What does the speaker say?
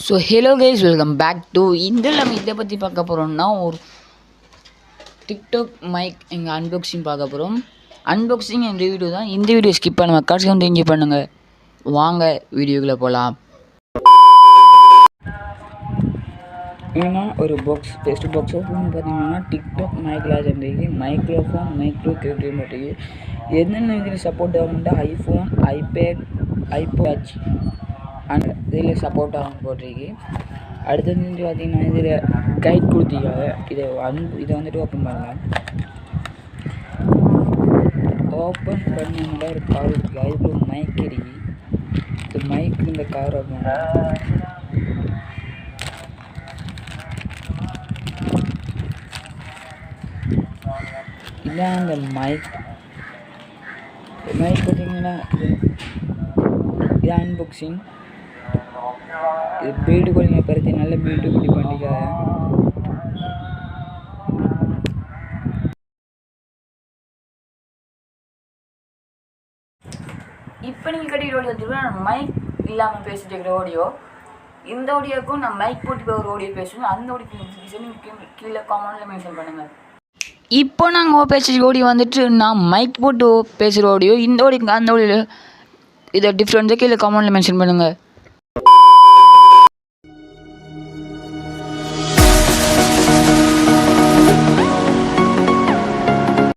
So hello guys, welcome back to இதில் நம்ம இதை பற்றி பார்க்க போகிறோம்னா ஒரு டிக்டாக் மைக் எங்கள் அன்பாக்சிங் பார்க்க போகிறோம். அன்பாக்சிங் என்ற வீடியோ தான். இந்த வீடியோ ஸ்கிப் பண்ண கடைசி வந்து என்ஜாய் பண்ணுங்கள். வாங்க வீடியோக்குள்ளே போகலாம். ஏன்னா ஒரு பாக்ஸ் டெஸ்ட் பாக்ஸ் பார்த்தீங்கன்னா டிக்டாக் மைக்கில் இருந்துருக்கு. மைக்ரோஃபோன் மைக்ரோ கேபிள் மாட்டிருக்கு. என்னென்ன இதில் சப்போர்ட் ஆகும்னா ஐஃபோன், ஐபேட், ஐபோட் அண்ட் இதில் சப்போர்ட் ஆகும் போட்டிருக்கு. அடுத்தது வந்து பார்த்திங்கன்னா இதில் கைட் கொடுத்திருக்காங்க. இதை வந்துட்டு ஓப்பன் பண்ணலாம். ஓப்பன் பண்ணால் ஒரு கார் இருக்குது. அதுக்குள்ள மைக் இருக்கு. இந்த மைக் இந்த கார் ஓப்பன் இதான் அந்த மைக் பார்த்தீங்கன்னா இது அன்பாக்சிங். இது பில்டு கொள்ளிங்க பருத்தி நல்ல பில்டு கொடி பண்ணிக்காத. இப்போ நீங்கள் கட்டிக்கிற ஆடியோ வச்சுருக்கோம். நான் மைக் இல்லாமல் பேசிட்டு இருக்கிற ஆடியோ. இந்த ஆடியோக்கும் நான் மைக் போட்டு ஒரு ஆடியோ பேசுவேன். அந்த ஆடியோ நீங்கள் கீழே காமெண்ட்டில் மென்ஷன் பண்ணுங்கள். இப்போ நாங்கள் பேசுகிற ஆடியோ வந்துட்டு நான் மைக் போட்டு பேசுகிற ஆடியோ. இந்த ஆடியோக்கு அந்த ஆடியோ இதை டிஃப்ரெண்ட்ஸாக கீழே காமெண்ட்டில் மென்ஷன் பண்ணுங்கள்.